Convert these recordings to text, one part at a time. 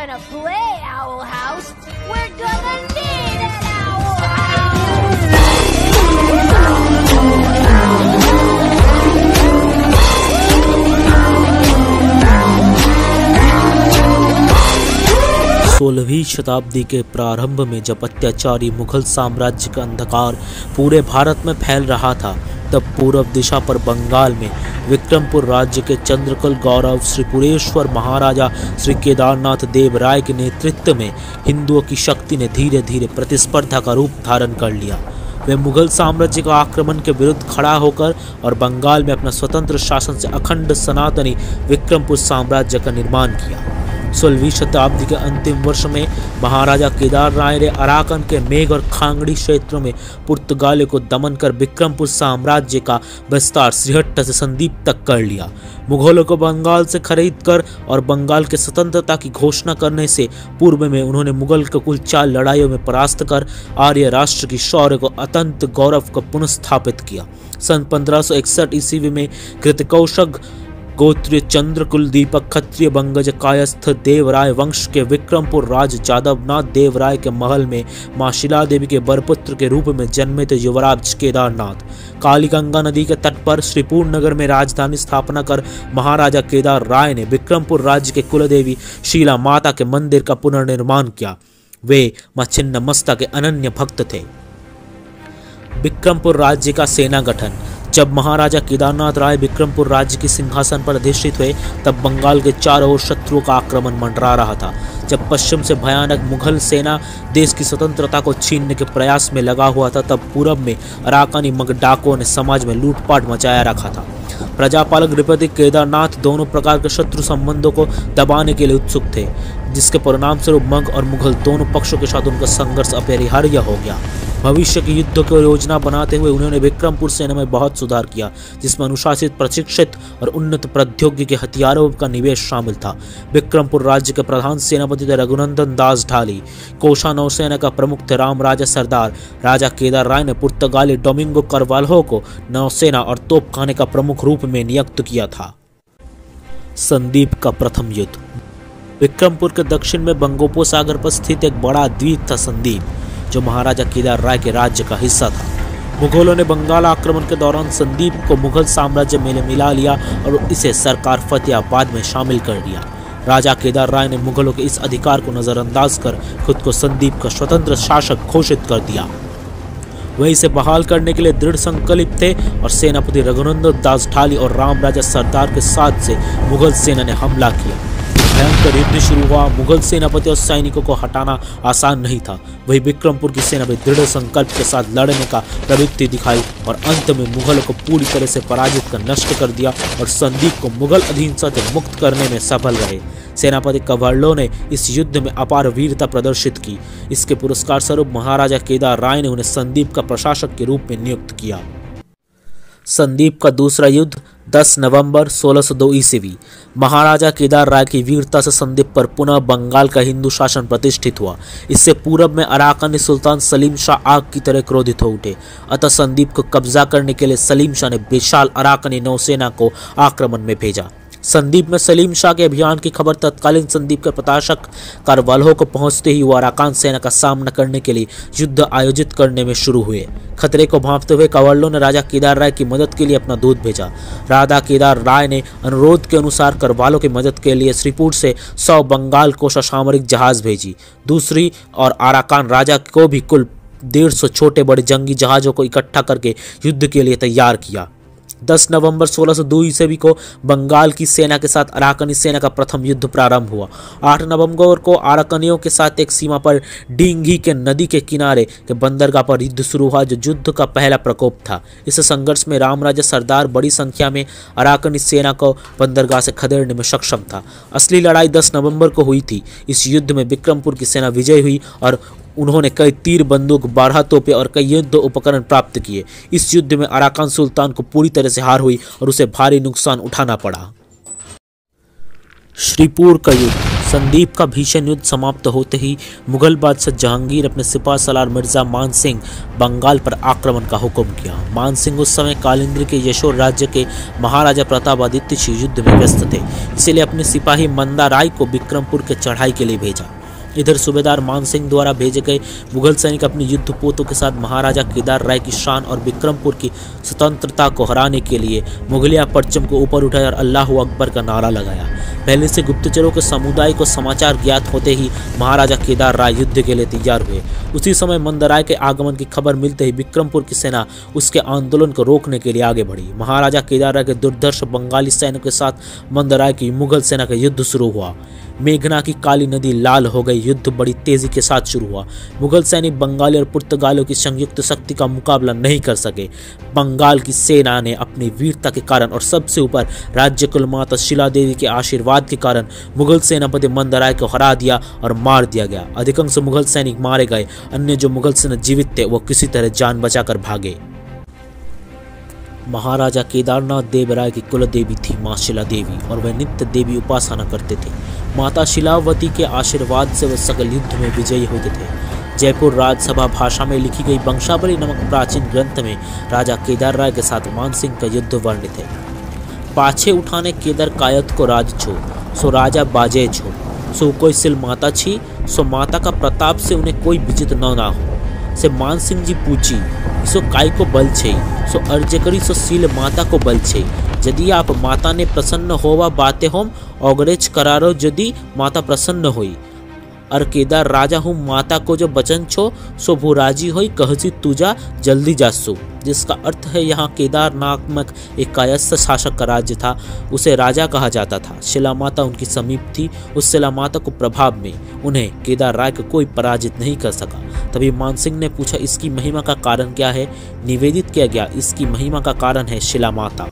gonna play Owl House. We're gonna need an Owl House. 16वीं शताब्दी के प्रारंभ में जब अत्याचारी मुगल साम्राज्य का अंधकार पूरे भारत में फैल रहा था, तब पूर्व दिशा पर बंगाल में विक्रमपुर राज्य के चंद्रकुल गौरव श्री पुरेश्वर महाराजा श्री केदारनाथ देव राय के नेतृत्व में हिंदुओं की शक्ति ने धीरे धीरे प्रतिस्पर्धा का रूप धारण कर लिया। वे मुगल साम्राज्य का आक्रमण के विरुद्ध खड़ा होकर और बंगाल में अपना स्वतंत्र शासन से अखंड सनातनी विक्रमपुर साम्राज्य का निर्माण किया। 16वीं शताब्दी के अंतिम वर्ष में महाराजा केदार राय ने अराकन के मेघ और खांगड़ी क्षेत्रों में पुर्तगालियों को दमन कर विक्रमपुर साम्राज्य का विस्तार श्रीहट्ट से संदीप तक कर लिया। मुगलों को बंगाल से खरीद कर और बंगाल के स्वतंत्रता की घोषणा करने से पूर्व में उन्होंने मुगल को कुल 4 लड़ाइयों में परास्त कर आर्य राष्ट्र की शौर्य को अत्यंत गौरव को पुनस्थापित किया। सन 1561 ईस्वी में कृतकौशग गोत्रीय चंद्रकुल दीपक क्षत्रिय बंगज कायस्थ देवराय वंश के विक्रमपुर राज जादवनाथ देवराय के महल में मां शिला देवी के बरपुत्र के रूप में जन्मे थे युवराज केदारनाथ। कालीगंगा नदी के तट पर श्रीपुर नगर में राजधानी स्थापना कर महाराजा केदार राय ने विक्रमपुर राज्य के कुलदेवी शीला माता के मंदिर का पुनर्निर्माण किया। वे मां छिन्नमस्ता के अनन्य भक्त थे। विक्रमपुर राज्य का सेना गठन। जब महाराजा केदारनाथ राय विक्रमपुर राज्य के सिंहासन पर अधिष्ठित हुए, तब बंगाल के चारों ओर शत्रुओं का आक्रमण मंडरा रहा था। जब पश्चिम से भयानक मुगल सेना देश की स्वतंत्रता को छीनने के प्रयास में लगा हुआ था, तब पूरब में अराकानी मगडाकों ने समाज में लूटपाट मचाया रखा था। प्रजापालक नृपति केदारनाथ दोनों प्रकार के शत्रु संबंधों को दबाने के लिए उत्सुक थे, जिसके परिणाम स्वरूप मग और मुगल दोनों पक्षों के साथ उनका संघर्ष अपरिहार्य हो गया। भविष्य के युद्ध की योजना बनाते हुए उन्होंने विक्रमपुर सेना में बहुत सुधार किया, जिसमें अनुशासित, प्रशिक्षित और उन्नत प्रौद्योगिकी के हथियारों का निवेश शामिल था। विक्रमपुर राज्य के प्रधान सेनापति थे रघुनंदन दास ढाली। कोषा नौसेना का प्रमुख थे राम राजा सरदार। राजा केदार राय ने पुर्तगाली डोमिंगो करवाल्हो को नौसेना और तोपखाने का प्रमुख रूप में नियुक्त किया था। संदीप का प्रथम युद्ध। विक्रमपुर के दक्षिण में बंगोपसागर पर स्थित एक बड़ा द्वीप था संदीप, जो महाराजा केदार राय के राज्य का हिस्सा था। मुगलों ने बंगाल आक्रमण के दौरान संदीप को मुगल साम्राज्य में मिला लिया और इसे सरकार फतेहाबाद में शामिल कर लिया। राजा केदार राय ने मुगलों के इस अधिकार को नजरअंदाज कर खुद को संदीप का स्वतंत्र शासक घोषित कर दिया। वह इसे बहाल करने के लिए दृढ़ संकल्पित थे और सेनापति रघुनंदन दास ढाली और राम राजा सरदार के साथ से मुगल सेना ने हमला किया। भयंकर युद्ध शुरू हुआ। मुगल सेनापति और सैनिकों को हटाना आसान नहीं था। वही विक्रमपुर की सेना भी दृढ़ संकल्प के साथ लड़ने का प्रवृत्ति दिखाई और अंत में मुगलों को पूरी तरह से पराजित कर नष्ट कर दिया और संदीप को मुगल अधीनता से मुक्त करने में सफल रहे। सेनापति कवर्लो ने इस युद्ध में अपार वीरता प्रदर्शित की। इसके पुरस्कार स्वरूप महाराजा केदार राय ने उन्हें संदीप का प्रशासक के रूप में नियुक्त किया। संदीप का दूसरा युद्ध 10 नवंबर 1602 ईस्वी। महाराजा केदार राय की वीरता से संदीप पर पुनः बंगाल का हिंदू शासन प्रतिष्ठित हुआ। इससे पूरब में अराकानी सुल्तान सलीम शाह आग की तरह क्रोधित हो उठे। अतः संदीप को कब्जा करने के लिए सलीम शाह ने विशाल अराकानी नौसेना को आक्रमण में भेजा। संदीप में सलीम शाह के अभियान की खबर तत्कालीन संदीप के प्रशासक करवाल्हो को पहुंचते ही वो अराकान सेना का सामना करने के लिए युद्ध आयोजित करने में शुरू हुए। खतरे को भांपते हुए करवाल्हो ने राजा केदार राय की मदद के लिए अपना दूत भेजा। राजा केदार राय ने अनुरोध के अनुसार करवाल्हो की मदद के लिए श्रीपुर से 100 बंगाल कोषा सामरिक जहाज भेजी। दूसरी और अराकान राजा को भी कुल 150 छोटे बड़े जंगी जहाजों को इकट्ठा करके युद्ध के लिए तैयार किया। 10 नवंबर 1602 ईस्वी को बंगाल की सेना के साथ अराकानी सेना का प्रथम युद्ध प्रारंभ हुआ। 8 नवंबर को अराकानियों के साथ एक सीमा पर डींगी के नदी के किनारे के बंदरगाह पर युद्ध शुरू हुआ, जो युद्ध का पहला प्रकोप था। इस संघर्ष में राम राजा सरदार बड़ी संख्या में अराकानी सेना को बंदरगाह से खदेड़ने में सक्षम था। असली लड़ाई 10 नवंबर को हुई थी। इस युद्ध में विक्रमपुर की सेना विजयी हुई और उन्होंने कई तीर बंदूक, 12 तोपें और कई युद्ध उपकरण प्राप्त किए। इस युद्ध में अराकान सुल्तान को पूरी तरह से हार हुई और उसे भारी नुकसान उठाना पड़ा। श्रीपुर का युद्ध संदीप का भीषण युद्ध समाप्त होते ही मुगल बादशाह जहांगीर अपने सिपह सलार मिर्जा मान सिंह बंगाल पर आक्रमण का हुक्म किया। मान सिंह उस समय कालिंदी के यशोर राज्य के महाराजा प्रतापादित्य से युद्ध में व्यस्त थे, इसलिए अपने सिपाही मंदा राय को बिक्रमपुर के चढ़ाई के लिए भेजा। इधर सूबेदार मान सिंह द्वारा भेजे गए मुगल सैनिक अपने युद्धपोतों के साथ महाराजा केदार राय की शान और बिक्रमपुर की स्वतंत्रता को हराने के लिए मुगलिया परचम को ऊपर उठाया और अल्लाह अकबर का नारा लगाया। पहले से गुप्तचरों के समुदाय को समाचार ज्ञात होते ही महाराजा केदार राय युद्ध के लिए तैयार हुए। उसी समय मंदराय के आगमन की खबर मिलते ही बिक्रमपुर की सेना उसके आंदोलन को रोकने के लिए आगे बढ़ी। महाराजा केदार राय के दुर्धर्ष बंगाली सैनिकों के साथ मंदराय की मुगल सेना का युद्ध शुरू हुआ। मेघना की काली नदी लाल हो गई। युद्ध बड़ी तेजी के साथ शुरू हुआ। मुगल सैनिक बंगाली और पुर्तगालियों की संयुक्त शक्ति का मुकाबला नहीं कर सके। बंगाल की सेना ने अपनी वीरता के कारण और सबसे ऊपर राज्य कुल माता शिला देवी के आशीर्वाद के कारण मुगल सेनापति मंदराय को हरा दिया और मार दिया गया। अधिकांश मुगल सैनिक मारे गए। अन्य जो मुगल सेना जीवित थे वो किसी तरह जान बचाकर भागे। महाराजा केदारनाथ देव राय की कुल देवी थी मां शिला देवी और वह नित्य देवी उपासना करते थे। माता शिलावती के आशीर्वाद से वह सकल युद्ध में विजयी होते थे। जयपुर राजसभा भाषा में लिखी गई वंशावली नामक प्राचीन ग्रंथ में राजा केदार राय के साथ मान सिंह का युद्ध वर्णित है। पाछे उठाने केदार कायत को राज छो, सो राजा बाजे छो, सो कोई सिल माता छी, सो माता का प्रताप से उन्हें कोई विजित न ना हो। से मान सिंह जी पूछी, सो काय को बल छे, सो अर्ज करी सो सील माता को बल छे। यदि आप माता ने प्रसन्न होवा बाते होम औगरेज करारो यदि माता प्रसन्न होई। अर केदार राजा हूँ माता को जो बचन छो सो भू राजी होई कहसी तुजा जल्दी जासु। जिसका अर्थ है यहाँ केदार नामक एक कायस्थ शासक का राज्य था, उसे राजा कहा जाता था। शिला माता उनकी समीप थी। उस शिला माता को प्रभाव में उन्हें केदार राय को कोई पराजित नहीं कर सका। तभी मान सिंह ने पूछा, इसकी महिमा का कारण क्या है? निवेदित किया गया, इसकी महिमा का कारण है शिला माता।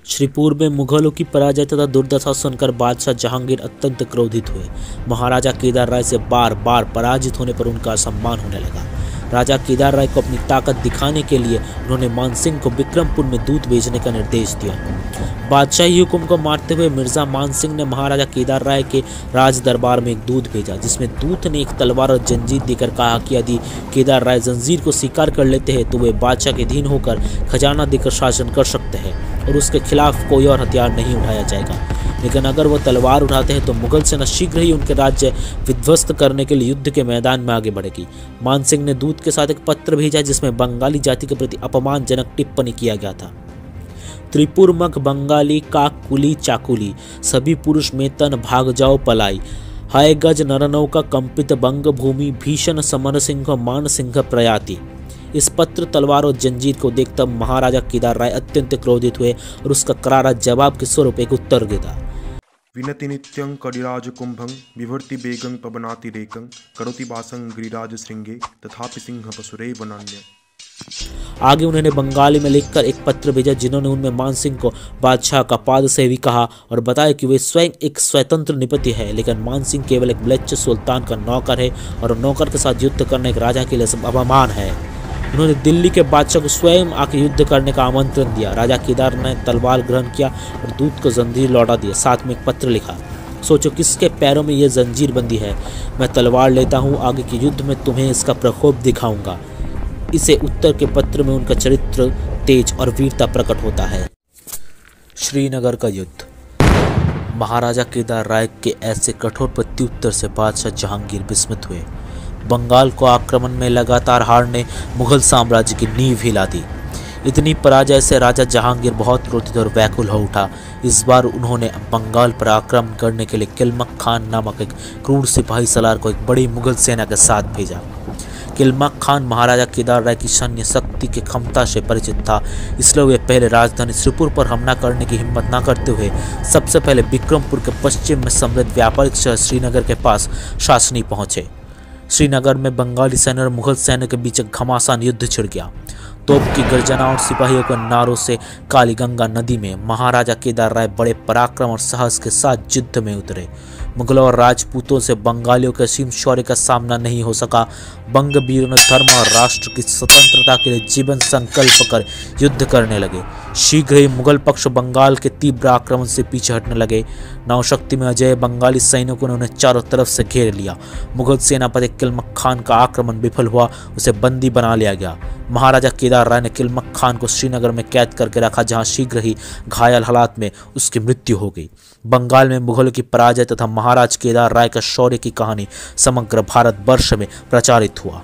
श्रीपुर में मुगलों की पराजय तथा दुर्दशा सुनकर बादशाह जहांगीर अत्यंत क्रोधित हुए। महाराजा केदार राय से बार बार पराजित होने पर उनका सम्मान होने लगा। राजा केदार राय को अपनी ताकत दिखाने के लिए उन्होंने मान सिंह को बिक्रमपुर में दूत भेजने का निर्देश दिया। बादशाही हुक्म को मारते हुए मिर्जा मान सिंह ने महाराजा केदार राय के राज दरबार में एक दूत भेजा, जिसमें दूत ने एक तलवार और जंजीर देकर कहा कि यदि केदार राय जंजीर को स्वीकार कर लेते हैं तो वे बादशाह के अधीन होकर खजाना देकर शासन कर सकते हैं और उसके खिलाफ कोई और हथियार नहीं उठाया जाएगा। लेकिन अगर वो तलवार उठाते हैं तो मुगल सेना शीघ्र ही उनके राज्य विध्वस्त करने के लिए युद्ध के मैदान में आगे बढ़ेगी। मान सिंह ने दूत के साथ एक पत्र भेजा जिसमें बंगाली जाति के प्रति अपमानजनक टिप्पणी किया गया था। त्रिपुर मग बंगाली काकुली चाकुली, सभी पुरुष में तन भाग जाओ पलाई। हाय गज नरनौ का कंपित बंग भूमि, भीषण समर सिंह मान सिंह प्रयाति। इस पत्र तलवार और जंजीर को देखकर महाराजा केदार राय अत्यंत क्रोधित हुए और उसका करारा जवाब के स्वरूप एक उत्तर दिया। विनति नित्यं कडिराज कुंभं विभर्ति बेगं पवनाति रेकं करोति वासं गिरिराज श्रृंगे तथापि सिंह पशुरेव नान्य। आगे उन्होंने बंगाली में लिखकर एक पत्र भेजा जिन्होंने उनमें मान सिंह को बादशाह का पाद सेवी कहा और बताया कि वे स्वयं एक स्वतंत्र निपति है, लेकिन मान सिंह केवल एक म्लेच्छ सुल्तान का नौकर है और नौकर के साथ युद्ध करना एक राजा के लिए अपमान है। उन्होंने दिल्ली के बादशाह को स्वयं आकर युद्ध करने का आमंत्रण दिया। राजा केदार ने तलवार ग्रहण किया और दूत को जंजीर लौटा दिया। साथ में एक पत्र लिखा, सोचो किसके पैरों में यह जंजीर बंदी है। मैं तलवार लेता हूँ, आगे के युद्ध में तुम्हें इसका प्रकोप दिखाऊंगा। इसे उत्तर के पत्र में उनका चरित्र, तेज और वीरता प्रकट होता है। श्रीनगर का युद्ध। महाराजा केदार राय के ऐसे कठोर प्रत्युत्तर से बादशाह जहांगीर विस्मित हुए। बंगाल को आक्रमण में लगातार हार ने मुगल साम्राज्य की नींव हिला दी। इतनी पराजय से राजा जहांगीर बहुत क्रोधित और व्याकुल हो उठा। इस बार उन्होंने बंगाल पर आक्रमण करने के लिए किलमक खान नामक एक क्रूर सिपाही सलार को एक बड़ी मुगल सेना के साथ भेजा। किलमक खान महाराजा केदार राय की सैन्य शक्ति की क्षमता से परिचित था, इसलिए वे पहले राजधानी श्रीपुर पर हमला करने की हिम्मत न करते हुए सबसे पहले बिक्रमपुर के पश्चिम में समृद्ध व्यापारिक शहर श्रीनगर के पास शासनी पहुंचे। श्रीनगर में बंगाली सेना और मुगल सेना के बीच एक घमासान युद्ध छिड़ गया। तोप की गर्जना और सिपाहियों के नारों से कालीगंगा नदी में महाराजा केदार राय बड़े पराक्रम और साहस के साथ युद्ध में उतरे। मुगलों और राजपूतों से बंगालियों के असीम शौर्य का सामना नहीं हो सका। बंगवीरों ने धर्म और राष्ट्र की स्वतंत्रता के लिए जीवन संकल्प कर युद्ध करने लगे। शीघ्र ही मुगल पक्ष बंगाल के तीव्र आक्रमण से पीछे हटने लगे। नौशक्ति में अजय बंगाली सैनिकों ने उन्हें चारों तरफ से घेर लिया। मुगल सेनापति किलमक खान का आक्रमण विफल हुआ, उसे बंदी बना लिया गया। महाराजा केदार राय ने किलमक खान को श्रीनगर में कैद करके रखा, जहां शीघ्र ही घायल हालात में उसकी मृत्यु हो गई। बंगाल में मुगलों की पराजय तथा महाराज केदार राय का शौर्य की कहानी समग्र भारतवर्ष में प्रचारित हुआ।